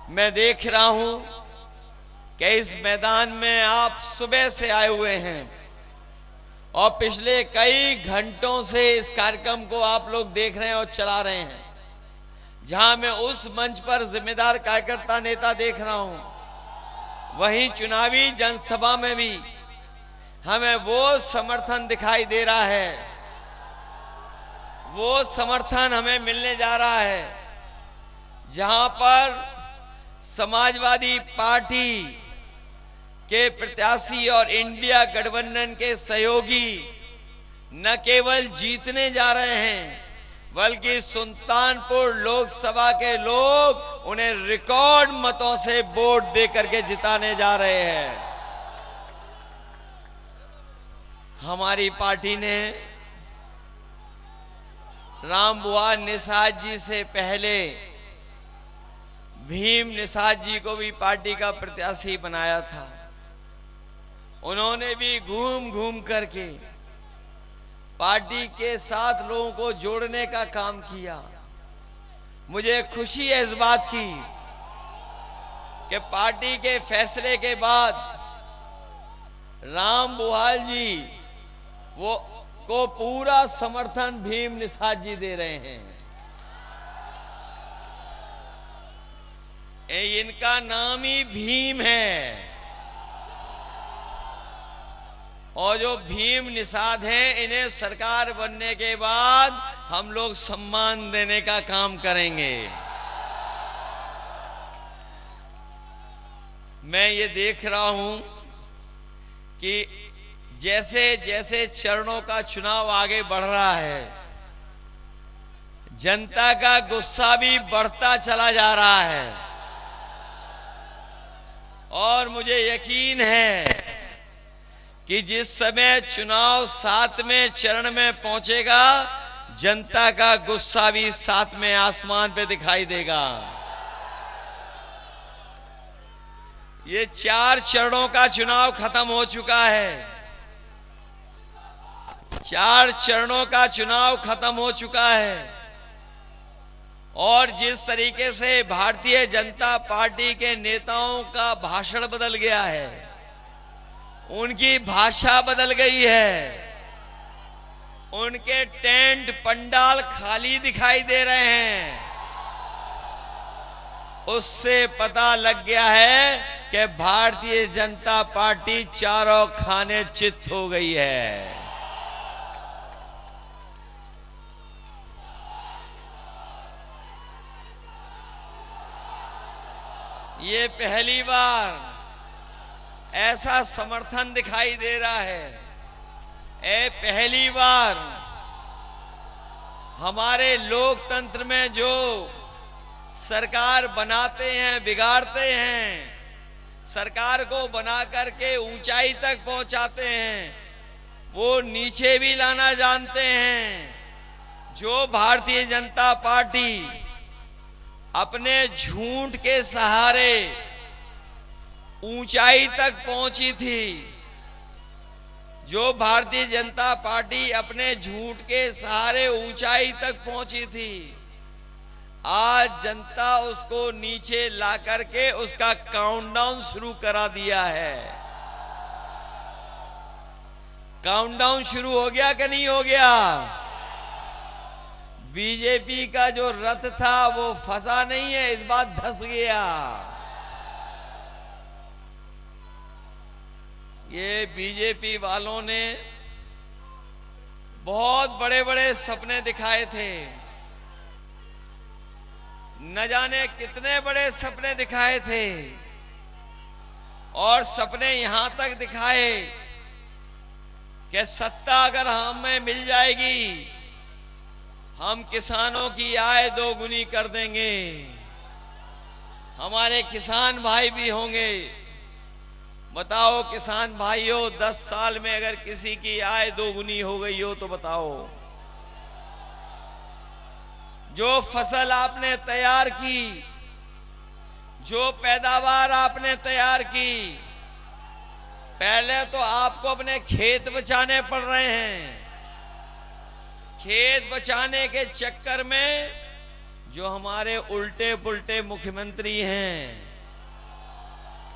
मैं देख रहा हूं कि इस मैदान में आप सुबह से आए हुए हैं और पिछले कई घंटों से इस कार्यक्रम को आप लोग देख रहे हैं और चला रहे हैं। जहां मैं उस मंच पर जिम्मेदार कार्यकर्ता नेता देख रहा हूं, वहीं चुनावी जनसभा में भी हमें वो समर्थन दिखाई दे रहा है, वो समर्थन हमें मिलने जा रहा है जहां पर समाजवादी पार्टी के प्रत्याशी और इंडिया गठबंधन के सहयोगी न केवल जीतने जा रहे हैं, बल्कि सुल्तानपुर लोकसभा के लोग उन्हें रिकॉर्ड मतों से वोट देकर के जिताने जा रहे हैं। हमारी पार्टी ने रामबुआ निषाद जी से पहले भीम निषाद जी को भी पार्टी का प्रत्याशी बनाया था। उन्होंने भी घूम घूम करके पार्टी के साथ लोगों को जोड़ने का काम किया। मुझे खुशी है इस बात की कि पार्टी के फैसले के बाद राम बुहाल जी को पूरा समर्थन भीम निषाद जी दे रहे हैं। इनका नाम ही भीम है और जो भीम निषाद हैं, इन्हें सरकार बनने के बाद हम लोग सम्मान देने का काम करेंगे। मैं ये देख रहा हूं कि जैसे जैसे चरणों का चुनाव आगे बढ़ रहा है, जनता का गुस्सा भी बढ़ता चला जा रहा है और मुझे यकीन है कि जिस समय चुनाव 7वें चरण में पहुंचेगा, जनता का गुस्सा भी 7वें आसमान पे दिखाई देगा। ये 4 चरणों का चुनाव खत्म हो चुका है। 4 चरणों का चुनाव खत्म हो चुका है और जिस तरीके से भारतीय जनता पार्टी के नेताओं का भाषण बदल गया है, उनकी भाषा बदल गई है, उनके टेंट पंडाल खाली दिखाई दे रहे हैं, उससे पता लग गया है कि भारतीय जनता पार्टी चारों खाने चित हो गई है। ये पहली बार ऐसा समर्थन दिखाई दे रहा है। पहली बार हमारे लोकतंत्र में जो सरकार बनाते हैं, बिगाड़ते हैं, सरकार को बना करके ऊंचाई तक पहुंचाते हैं, वो नीचे भी लाना जानते हैं। जो भारतीय जनता पार्टी अपने झूठ के सहारे ऊंचाई तक पहुंची थी, जो भारतीय जनता पार्टी अपने झूठ के सहारे ऊंचाई तक पहुंची थी, आज जनता उसको नीचे ला करके उसका काउंटडाउन शुरू करा दिया है। काउंटडाउन शुरू हो गया कि नहीं हो गया? बीजेपी का जो रथ था वो फंसा नहीं है, इस बार धंस गया। ये बीजेपी वालों ने बहुत बड़े बड़े सपने दिखाए थे, न जाने कितने बड़े सपने दिखाए थे और सपने यहां तक दिखाए कि सत्ता अगर हमें मिल जाएगी, हम किसानों की आय 2 गुनी कर देंगे, हमारे किसान भाई भी होंगे। बताओ किसान भाइयों, 10 साल में अगर किसी की आय 2 गुनी हो गई हो तो बताओ। जो फसल आपने तैयार की, जो पैदावार आपने तैयार की, पहले तो आपको अपने खेत बचाने पड़ रहे हैं। खेत बचाने के चक्कर में जो हमारे उल्टे पुल्टे मुख्यमंत्री हैं,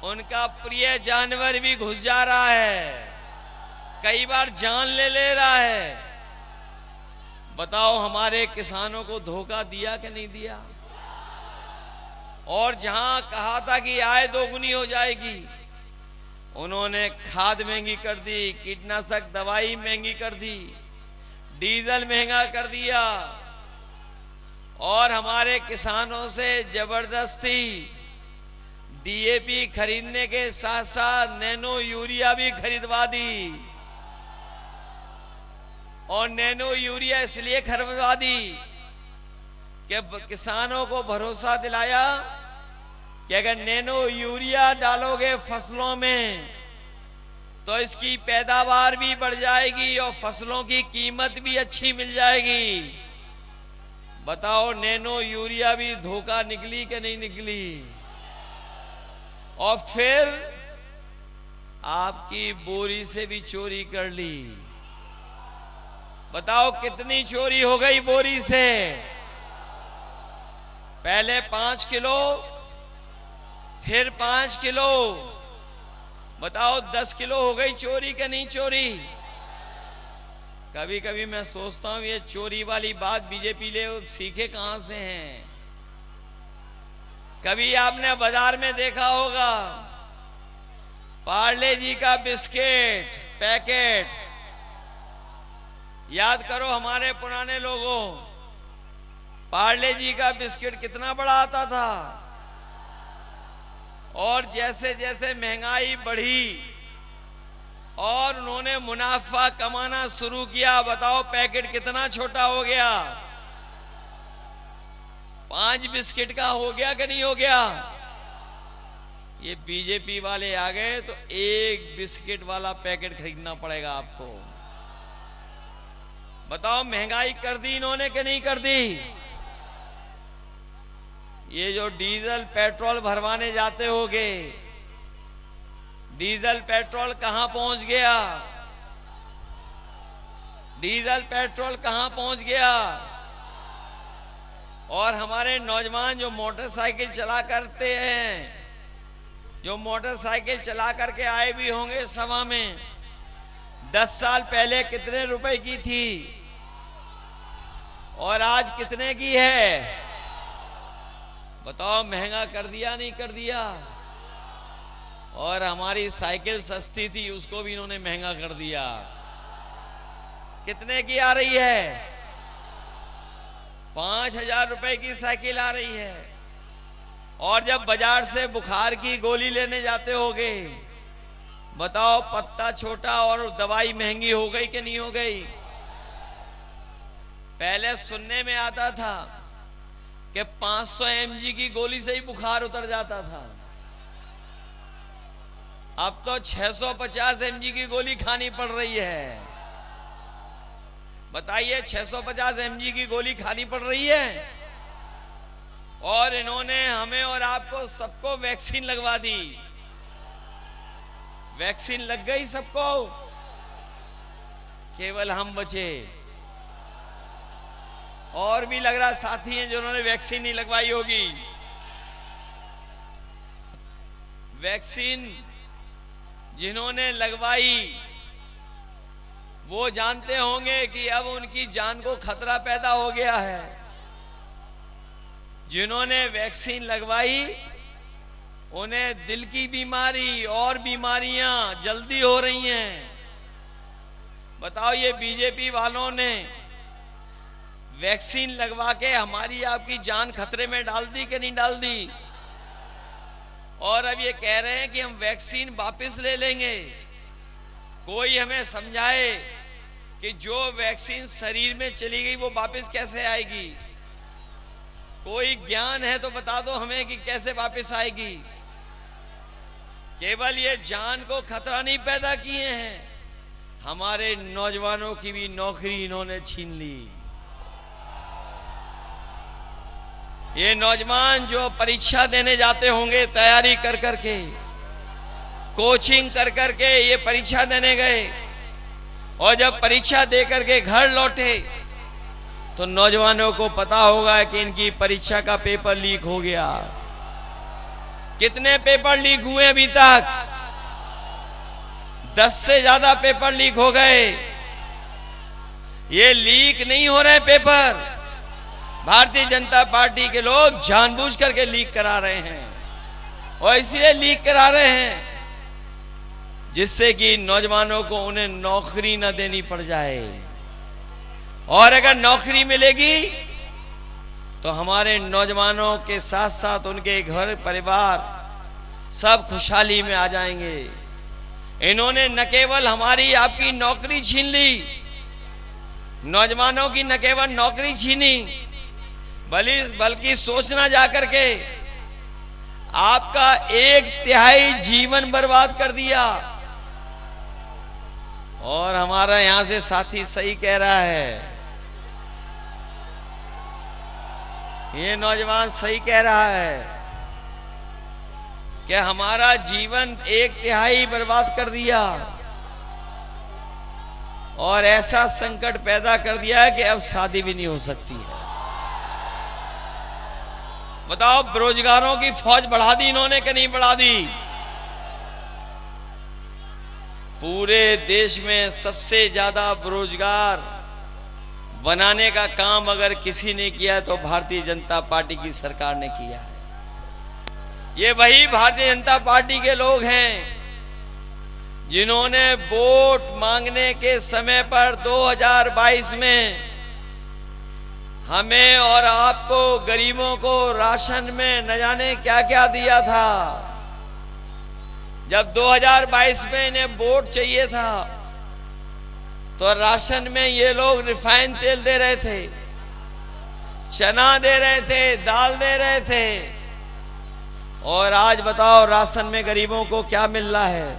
उनका प्रिय जानवर भी घुस जा रहा है, कई बार जान ले रहा है। बताओ हमारे किसानों को धोखा दिया कि नहीं दिया? और जहां कहा था कि आय दोगुनी हो जाएगी, उन्होंने खाद महंगी कर दी, कीटनाशक दवाई महंगी कर दी, डीजल महंगा कर दिया और हमारे किसानों से जबरदस्ती डीएपी खरीदने के साथ साथ नैनो यूरिया भी खरीदवा दी। और नैनो यूरिया इसलिए खरीदवा दी कि किसानों को भरोसा दिलाया कि अगर नैनो यूरिया डालोगे फसलों में तो इसकी पैदावार भी बढ़ जाएगी और फसलों की कीमत भी अच्छी मिल जाएगी। बताओ नैनो यूरिया भी धोखा निकली कि नहीं निकली? और फिर आपकी बोरी से भी चोरी कर ली। बताओ कितनी चोरी हो गई बोरी से? पहले 5 किलो, फिर 5 किलो, बताओ 10 किलो हो गई चोरी कि नहीं चोरी? कभी कभी मैं सोचता हूं ये चोरी वाली बात बीजेपी लोग सीखे कहां से हैं। कभी आपने बाजार में देखा होगा पार्ले जी का बिस्किट पैकेट, याद करो हमारे पुराने लोगों, पार्ले जी का बिस्किट कितना बड़ा आता था। और जैसे जैसे महंगाई बढ़ी और उन्होंने मुनाफा कमाना शुरू किया, बताओ पैकेट कितना छोटा हो गया? 5 बिस्किट का हो गया कि नहीं हो गया? ये बीजेपी वाले आ गए तो 1 बिस्किट वाला पैकेट खरीदना पड़ेगा आपको। बताओ महंगाई कर दी इन्होंने कि नहीं कर दी? ये जो डीजल पेट्रोल भरवाने जाते होगे, डीजल पेट्रोल कहां पहुंच गया? डीजल पेट्रोल कहां पहुंच गया? और हमारे नौजवान जो मोटरसाइकिल चला करते हैं, जो मोटरसाइकिल चला करके आए भी होंगे सभा में, 10 साल पहले कितने रुपए की थी और आज कितने की है? बताओ महंगा कर दिया नहीं कर दिया? और हमारी साइकिल सस्ती थी उसको भी इन्होंने महंगा कर दिया। कितने की आ रही है? 5,000 रुपए की साइकिल आ रही है। और जब बाजार से बुखार की गोली लेने जाते होगे, बताओ पत्ता छोटा और दवाई महंगी हो गई कि नहीं हो गई? पहले सुनने में आता था कि 500 mg की गोली से ही बुखार उतर जाता था, अब तो 650 mg की गोली खानी पड़ रही है। बताइए 650 mg की गोली खानी पड़ रही है। और इन्होंने हमें और आपको सबको वैक्सीन लगवा दी। वैक्सीन लग गई सबको, केवल हम बचे। और भी लग रहा साथी हैं जिन्होंने वैक्सीन नहीं लगवाई होगी। वैक्सीन जिन्होंने लगवाई वो जानते होंगे कि अब उनकी जान को खतरा पैदा हो गया है। जिन्होंने वैक्सीन लगवाई उन्हें दिल की बीमारी और बीमारियां जल्दी हो रही हैं। बताओ ये बीजेपी वालों ने वैक्सीन लगवा के हमारी आपकी जान खतरे में डाल दी कि नहीं डाल दी? और अब ये कह रहे हैं कि हम वैक्सीन वापस ले लेंगे। कोई हमें समझाए कि जो वैक्सीन शरीर में चली गई वो वापस कैसे आएगी? कोई ज्ञान है तो बता दो हमें कि कैसे वापस आएगी। केवल ये जान को खतरा नहीं पैदा किए हैं, हमारे नौजवानों की भी नौकरी इन्होंने छीन ली। ये नौजवान जो परीक्षा देने जाते होंगे तैयारी कर करके, कोचिंग कर करके ये परीक्षा देने गए और जब परीक्षा दे करके घर लौटे तो नौजवानों को पता होगा कि इनकी परीक्षा का पेपर लीक हो गया। कितने पेपर लीक हुए अभी तक? 10 से ज्यादा पेपर लीक हो गए। ये लीक नहीं हो रहे पेपर, भारतीय जनता पार्टी के लोग जानबूझ करके लीक करा रहे हैं, और इसलिए लीक करा रहे हैं जिससे कि नौजवानों को उन्हें नौकरी न देनी पड़ जाए। और अगर नौकरी मिलेगी तो हमारे नौजवानों के साथ साथ उनके घर परिवार सब खुशहाली में आ जाएंगे। इन्होंने न केवल हमारी आपकी नौकरी छीन ली, नौजवानों की न केवल नौकरी छीनी, बल्कि सोचना जाकर के आपका 1/3 जीवन बर्बाद कर दिया। और हमारा यहां से साथी सही कह रहा है, ये नौजवान सही कह रहा है कि हमारा जीवन 1/3 बर्बाद कर दिया और ऐसा संकट पैदा कर दिया है कि अब शादी भी नहीं हो सकती है। बताओ, बेरोजगारों की फौज बढ़ा दी इन्होंने कि नहीं बढ़ा दी? पूरे देश में सबसे ज्यादा बेरोजगार बनाने का काम अगर किसी ने किया है तो भारतीय जनता पार्टी की सरकार ने किया है। ये वही भारतीय जनता पार्टी के लोग हैं जिन्होंने वोट मांगने के समय पर 2022 में हमें और आपको, गरीबों को राशन में न जाने क्या क्या दिया था। जब 2022 में इन्हें वोट चाहिए था तो राशन में ये लोग रिफाइंड तेल दे रहे थे, चना दे रहे थे, दाल दे रहे थे। और आज बताओ, राशन में गरीबों को क्या मिल रहा है?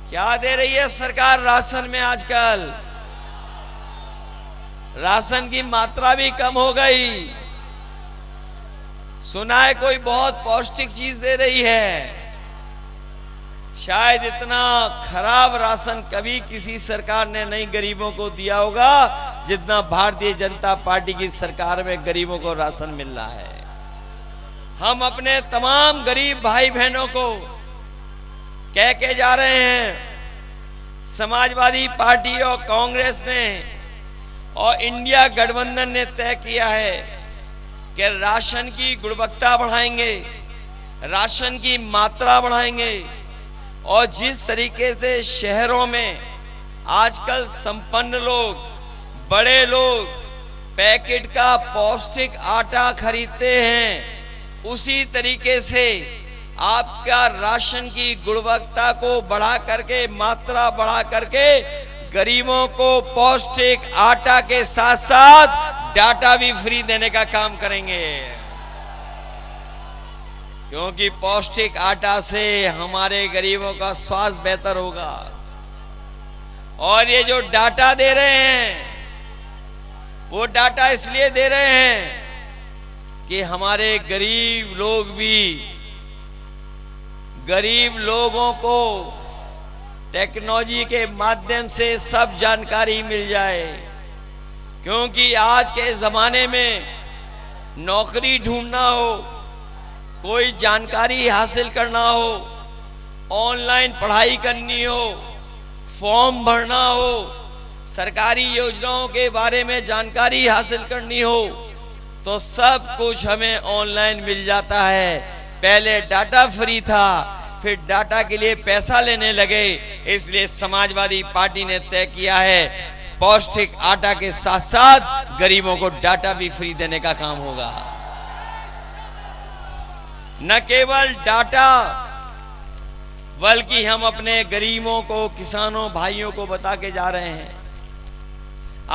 क्या दे रही है सरकार राशन में आजकल? राशन की मात्रा भी कम हो गई। सुना है कोई बहुत पौष्टिक चीज दे रही है। शायद इतना खराब राशन कभी किसी सरकार ने नहीं गरीबों को दिया होगा जितना भारतीय जनता पार्टी की सरकार में गरीबों को राशन मिल रहा है। हम अपने तमाम गरीब भाई बहनों को कह के जा रहे हैं, समाजवादी पार्टी और कांग्रेस ने और इंडिया गठबंधन ने तय किया है कि राशन की गुणवत्ता बढ़ाएंगे, राशन की मात्रा बढ़ाएंगे। और जिस तरीके से शहरों में आजकल संपन्न लोग, बड़े लोग पैकेट का पौष्टिक आटा खरीदते हैं, उसी तरीके से आपका राशन की गुणवत्ता को बढ़ा करके, मात्रा बढ़ा करके गरीबों को पौष्टिक आटा के साथ साथ डाटा भी फ्री देने का काम करेंगे। क्योंकि पौष्टिक आटा से हमारे गरीबों का स्वास्थ्य बेहतर होगा। और ये जो डाटा दे रहे हैं, वो डाटा इसलिए दे रहे हैं कि हमारे गरीब लोग भी, गरीब लोगों को टेक्नोलॉजी के माध्यम से सब जानकारी मिल जाए। क्योंकि आज के जमाने में नौकरी ढूंढना हो, कोई जानकारी हासिल करना हो, ऑनलाइन पढ़ाई करनी हो, फॉर्म भरना हो, सरकारी योजनाओं के बारे में जानकारी हासिल करनी हो, तो सब कुछ हमें ऑनलाइन मिल जाता है। पहले डाटा फ्री था, फिर डाटा के लिए पैसा लेने लगे। इसलिए समाजवादी पार्टी ने तय किया है पौष्टिक आटा के साथ साथ गरीबों को डाटा भी फ्री देने का काम होगा। न केवल डाटा, बल्कि हम अपने गरीबों को, किसानों भाइयों को बता के जा रहे हैं।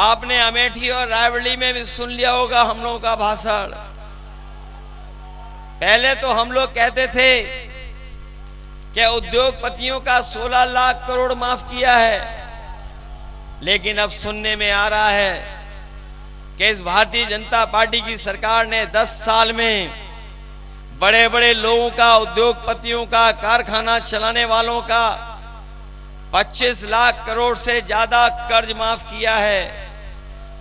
आपने अमेठी और रायबरेली में भी सुन लिया होगा हम लोगों का भाषण। पहले तो हम लोग कहते थे कि उद्योगपतियों का 16 लाख करोड़ माफ किया है, लेकिन अब सुनने में आ रहा है कि इस भारतीय जनता पार्टी की सरकार ने 10 साल में बड़े बड़े लोगों का, उद्योगपतियों का, कारखाना चलाने वालों का 25 लाख करोड़ से ज्यादा कर्ज माफ किया है।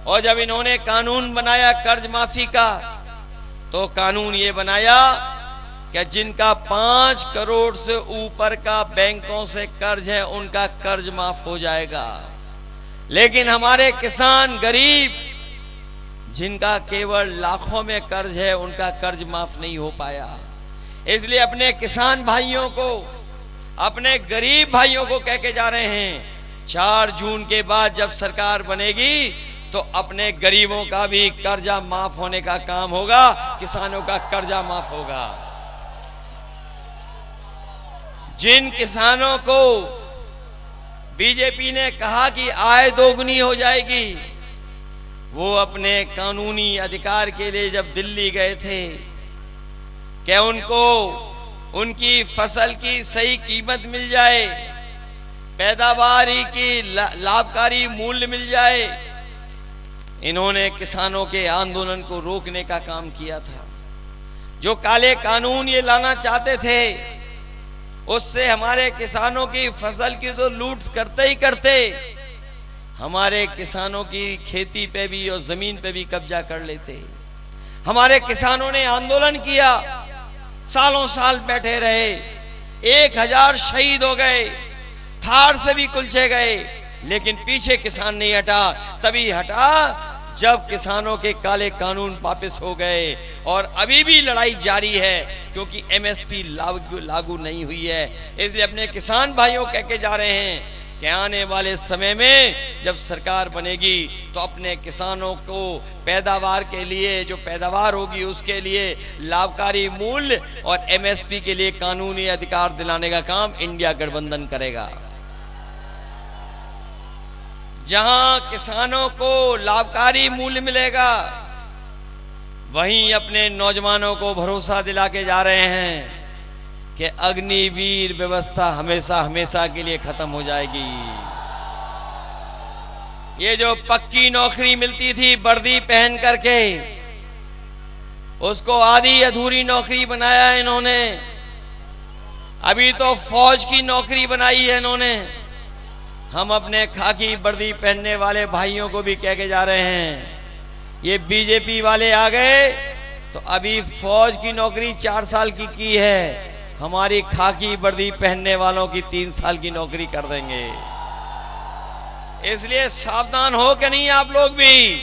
और जब इन्होंने कानून बनाया कर्ज माफी का, तो कानून ये बनाया कि जिनका 5 करोड़ से ऊपर का बैंकों से कर्ज है उनका कर्ज माफ हो जाएगा। लेकिन हमारे किसान गरीब जिनका केवल लाखों में कर्ज है उनका कर्ज माफ नहीं हो पाया। इसलिए अपने किसान भाइयों को, अपने गरीब भाइयों को कह के जा रहे हैं 4 जून के बाद जब सरकार बनेगी तो अपने गरीबों का भी कर्जा माफ होने का काम होगा, किसानों का कर्जा माफ होगा। जिन किसानों को बीजेपी ने कहा कि आय दोगुनी हो जाएगी, वो अपने कानूनी अधिकार के लिए जब दिल्ली गए थे कि उनको उनकी फसल की सही कीमत मिल जाए, पैदावारी की लाभकारी मूल्य मिल जाए, इन्होंने किसानों के आंदोलन को रोकने का काम किया था। जो काले कानून ये लाना चाहते थे उससे हमारे किसानों की फसल की तो लूट करते ही करते हमारे किसानों की खेती पे भी और जमीन पे भी कब्जा कर लेते। हमारे किसानों ने आंदोलन किया, सालों साल बैठे रहे, 1000 शहीद हो गए, थार से भी कुलचे गए, लेकिन पीछे किसान नहीं हटा। तभी हटा जब किसानों के काले कानून वापस हो गए। और अभी भी लड़ाई जारी है क्योंकि एमएसपी लागू नहीं हुई है। इसलिए अपने किसान भाइयों कह के जा रहे हैं कि आने वाले समय में जब सरकार बनेगी तो अपने किसानों को पैदावार के लिए, जो पैदावार होगी उसके लिए लाभकारी मूल्य और एमएसपी के लिए कानूनी अधिकार दिलाने का काम इंडिया गठबंधन करेगा। जहां किसानों को लाभकारी मूल्य मिलेगा, वहीं अपने नौजवानों को भरोसा दिला के जा रहे हैं कि अग्निवीर व्यवस्था हमेशा हमेशा के लिए खत्म हो जाएगी। ये जो पक्की नौकरी मिलती थी वर्दी पहन करके, उसको आधी अधूरी नौकरी बनाया है इन्होंने। अभी तो फौज की नौकरी बनाई है इन्होंने। हम अपने खाकी वर्दी पहनने वाले भाइयों को भी कह के जा रहे हैं, ये बीजेपी वाले आ गए तो अभी फौज की नौकरी 4 साल की है, हमारी खाकी वर्दी पहनने वालों की 3 साल की नौकरी कर देंगे। इसलिए सावधान हो कि नहीं आप लोग भी।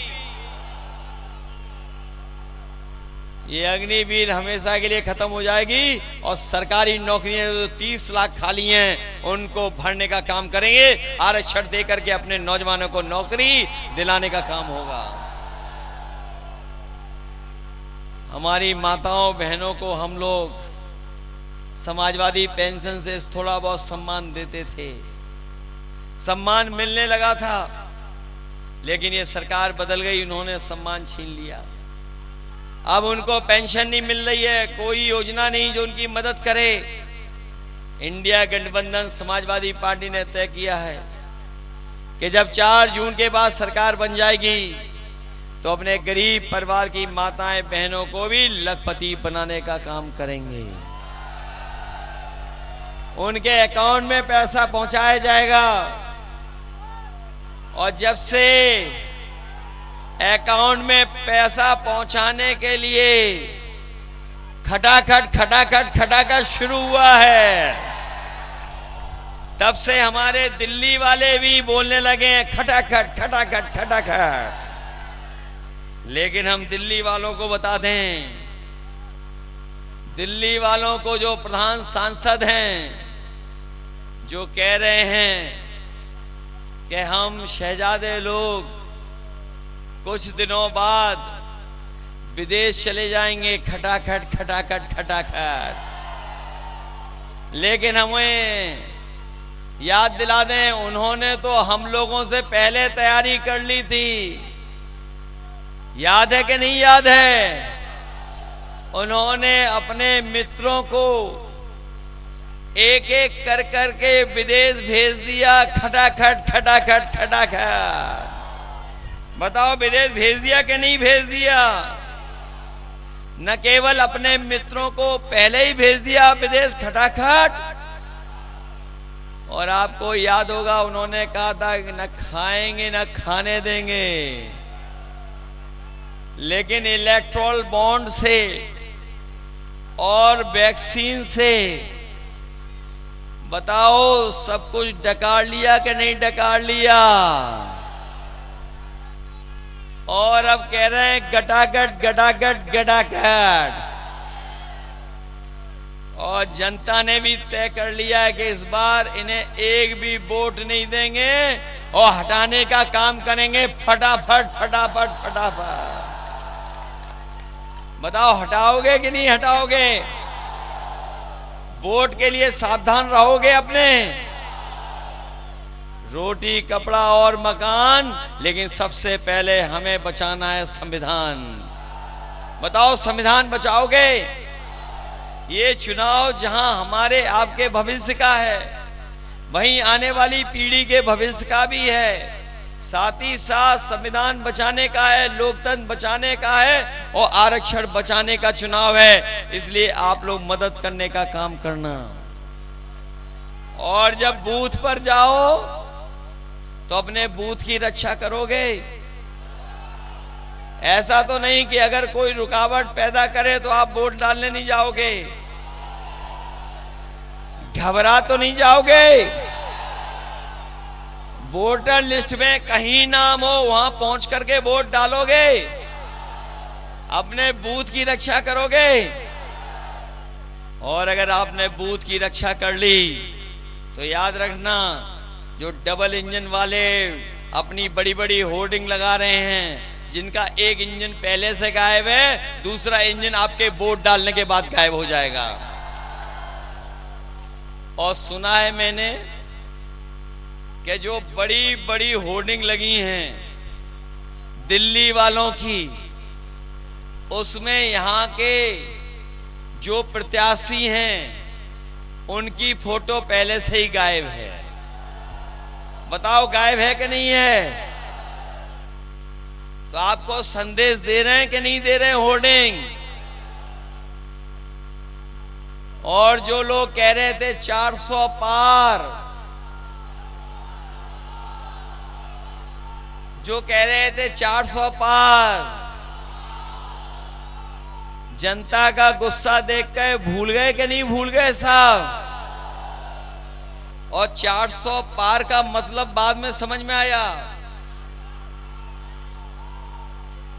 ये अग्निवीर हमेशा के लिए खत्म हो जाएगी और सरकारी नौकरियां जो 30 लाख खाली हैं उनको भरने का काम करेंगे। आरक्षण देकर के अपने नौजवानों को नौकरी दिलाने का काम होगा। हमारी माताओं बहनों को हम लोग समाजवादी पेंशन से थोड़ा बहुत सम्मान देते थे, सम्मान मिलने लगा था, लेकिन ये सरकार बदल गई, उन्होंने सम्मान छीन लिया। अब उनको पेंशन नहीं मिल रही है, कोई योजना नहीं जो उनकी मदद करे। इंडिया गठबंधन समाजवादी पार्टी ने तय किया है कि जब 4 जून के बाद सरकार बन जाएगी तो अपने गरीब परिवार की माताएं बहनों को भी लखपति बनाने का काम करेंगे। उनके अकाउंट में पैसा पहुंचाया जाएगा और जब से अकाउंट में पैसा पहुंचाने के लिए खटाखट शुरू हुआ है, तब से हमारे दिल्ली वाले भी बोलने लगे हैं खटाखट। लेकिन हम दिल्ली वालों को बता दें, दिल्ली वालों को जो प्रधान सांसद हैं जो कह रहे हैं कि हम शहजादे लोग कुछ दिनों बाद विदेश चले जाएंगे, खटाखट। लेकिन हमें याद दिला दें, उन्होंने तो हम लोगों से पहले तैयारी कर ली थी। याद है कि नहीं याद है? उन्होंने अपने मित्रों को एक एक कर करके विदेश भेज दिया, खटाखट। बताओ विदेश भेज दिया कि नहीं भेज दिया? न केवल अपने मित्रों को पहले ही भेज दिया विदेश, खटाखट, और आपको याद होगा उन्होंने कहा था कि न खाएंगे न खाने देंगे। लेकिन इलेक्ट्रोल बॉन्ड से और वैक्सीन से बताओ सब कुछ डकार लिया कि नहीं डकार लिया? और अब कह रहे हैं गटागट गटागट गटागट। और जनता ने भी तय कर लिया है कि इस बार इन्हें एक भी वोट नहीं देंगे और हटाने का काम करेंगे फटाफट फटाफट फटाफट। बताओ हटाओगे कि नहीं हटाओगे? वोट के लिए सावधान रहोगे अपने? रोटी कपड़ा और मकान, लेकिन सबसे पहले हमें बचाना है संविधान। बताओ संविधान बचाओगे? ये चुनाव जहां हमारे आपके भविष्य का है, वहीं आने वाली पीढ़ी के भविष्य का भी है। साथ ही साथ संविधान बचाने का है, लोकतंत्र बचाने का है और आरक्षण बचाने का चुनाव है। इसलिए आप लोग मदद करने का काम करना। और जब बूथ पर जाओ तो अपने बूथ की रक्षा करोगे। ऐसा तो नहीं कि अगर कोई रुकावट पैदा करे तो आप वोट डालने नहीं जाओगे। घबरा तो नहीं जाओगे? वोटर लिस्ट में कहीं नाम हो वहां पहुंच करके वोट डालोगे? अपने बूथ की रक्षा करोगे? और अगर आपने बूथ की रक्षा कर ली तो याद रखना, जो डबल इंजन वाले अपनी बड़ी बड़ी होर्डिंग लगा रहे हैं, जिनका एक इंजन पहले से गायब है, दूसरा इंजन आपके वोट डालने के बाद गायब हो जाएगा। और सुना है मैंने कि जो बड़ी बड़ी होर्डिंग लगी हैं दिल्ली वालों की, उसमें यहां के जो प्रत्याशी हैं उनकी फोटो पहले से ही गायब है। बताओ गायब है कि नहीं है? तो आपको संदेश दे रहे हैं कि नहीं दे रहे हैं होर्डिंग? और जो लोग कह रहे थे 400 पार, जो कह रहे थे 400 पार, जनता का गुस्सा देखकर भूल गए कि नहीं भूल गए साहब? और 400 पार का मतलब बाद में समझ में आया।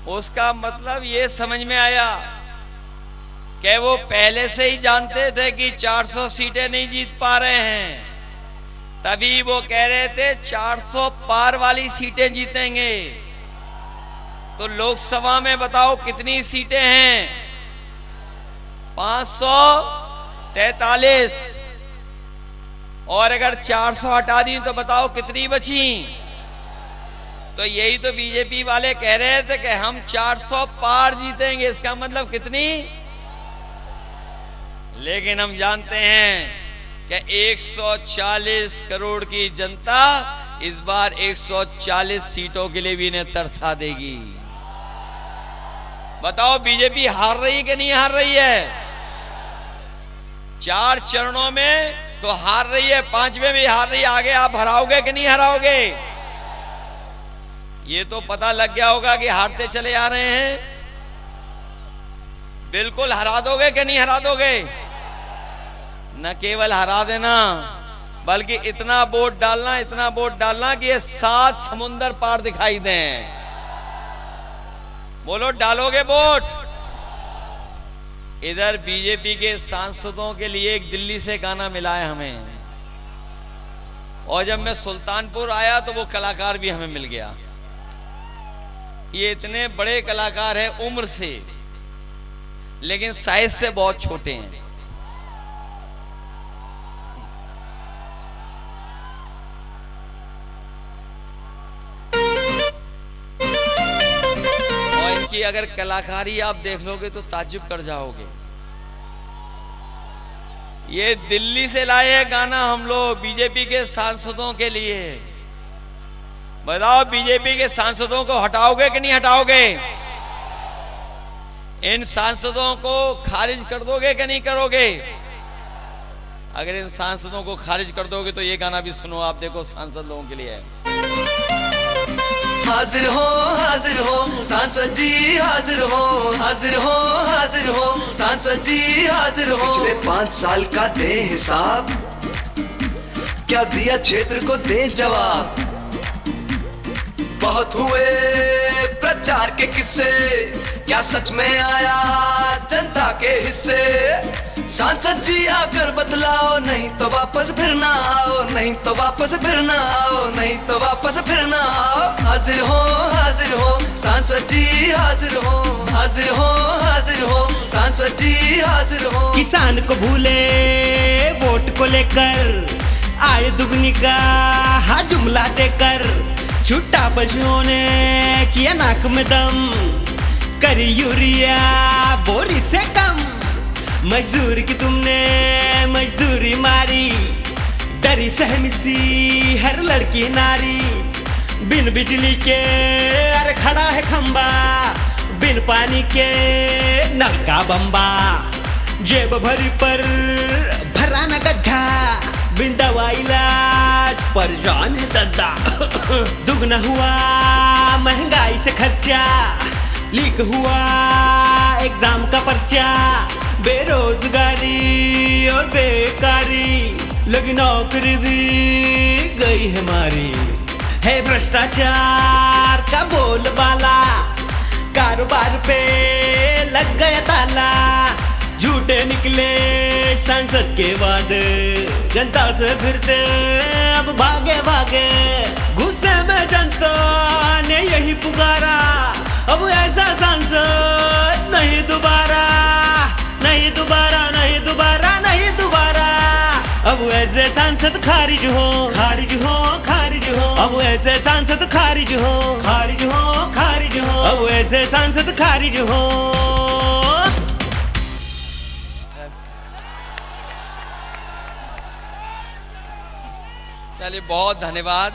उसका मतलब ये समझ में आया कि वो पहले से ही जानते थे कि 400 सीटें नहीं जीत पा रहे हैं, तभी वो कह रहे थे 400 पार वाली सीटें जीतेंगे। तो लोकसभा में बताओ कितनी सीटें हैं? 543। और अगर 400 हटा दी तो बताओ कितनी बची? तो यही तो बीजेपी वाले कह रहे थे कि हम 400 पार जीतेंगे। इसका मतलब कितनी? लेकिन हम जानते हैं कि 140 करोड़ की जनता इस बार 140 सीटों के लिए भी इन्हें तरसा देगी। बताओ बीजेपी हार रही है कि नहीं हार रही है? 4 चरणों में तो हार रही है, 5वें भी हार रही है। आगे आप हराओगे कि नहीं हराओगे? ये तो पता लग गया होगा कि हारते चले आ रहे हैं। बिल्कुल हरा दोगे कि नहीं हरा दोगे? न केवल हरा देना, बल्कि इतना वोट डालना, इतना वोट डालना कि ये 7 समुंदर पार दिखाई दें। बोलो डालोगे वोट? इधर बीजेपी के सांसदों के लिए एक दिल्ली से गाना मिला है हमें, और जब मैं सुल्तानपुर आया तो वो कलाकार भी हमें मिल गया। ये इतने बड़े कलाकार हैं उम्र से, लेकिन साइज से बहुत छोटे हैं। की अगर कलाकारी आप देख लोगे तो ताज्जुब कर जाओगे। ये दिल्ली से लाए हैं गाना हम लोग बीजेपी के सांसदों के लिए। बताओ बीजेपी के सांसदों को हटाओगे कि नहीं हटाओगे? इन सांसदों को खारिज कर दोगे कि नहीं करोगे? अगर इन सांसदों को खारिज कर दोगे तो ये गाना भी सुनो आप, देखो सांसद लोगों के लिए है। हाजिर हो, हाजिर हो सांसद जी, हाजिर हो, हाजिर हो, हाजिर हो सांसद जी, हाजिर हो। पिछले 5 साल का दे हिसाब, क्या दिया क्षेत्र को दे जवाब। बहुत हुए प्रचार के किस्से, क्या सच में आया जनता के हिस्से। सांसद जी आकर बतलाओ, नहीं तो वापस फिर ना आओ, नहीं तो वापस फिर ना आओ, नहीं तो वापस फिर ना आओ। हाजिर हो, हाजिर हो सांसद जी, हाजिर हो, हाजिर हो, हाजिर हो सांसद जी, हाजिर हो। किसान को भूले वोट को लेकर, आय दुगनी का हा जुमला देकर, छुट्टा पशुओं ने किया नाक में दम, करी यूरिया बोरी से कम। मजदूर की तुमने मजदूरी मारी, डरी सहमी सी हर लड़की नारी। बिन बिजली के अरे खड़ा है खंबा, बिन पानी के नल का बम्बा। जेब भरी पर भरा न गड्ढा, बिन दवा इलाज परेशान है दद्दा। दुगना हुआ महंगाई से खर्चा, लीक हुआ एग्जाम का पर्चा। बेरोजगारी और बेकारी, लगी नौकरी भी गई है मारी। है भ्रष्टाचार का बोलबाला, कारोबार पे लग गया ताला। झूठे निकले सांसद के वादे, जनता से फिरते अब भागे भागे। गुस्से में जनता ने यही पुकारा, अब ऐसा सांसद नहीं दोबारा, नहीं दोबारा, नहीं दोबारा, नहीं दोबारा। अब ऐसे सांसद खारिज हो, खारिज हो, खारिज हो। अब ऐसे सांसद खारिज हो, खारिज हो, खारिज हो। अब ऐसे सांसद खारिज हो। चलिए, बहुत धन्यवाद।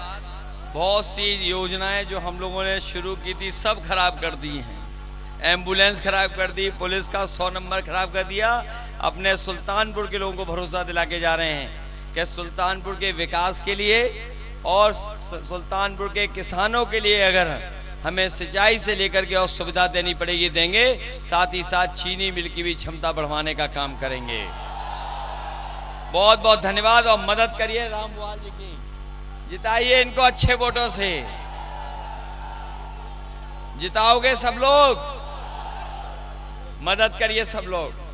बहुत सी योजनाएं जो हम लोगों ने शुरू की थी सब खराब कर दी हैं। एम्बुलेंस खराब कर दी, पुलिस का 100 नंबर खराब कर दिया। अपने सुल्तानपुर के लोगों को भरोसा दिला के जा रहे हैं कि सुल्तानपुर के विकास के लिए और सुल्तानपुर के किसानों के लिए अगर हमें सिंचाई से लेकर के और सुविधा देनी पड़ेगी देंगे, साथ ही साथ चीनी मिल की भी क्षमता बढ़वाने का काम करेंगे। बहुत बहुत धन्यवाद और मदद करिए राम बुआल जी की, जिताइए इनको अच्छे वोटों से। जिताओगे सब लोग, मदद करिए सब लोग।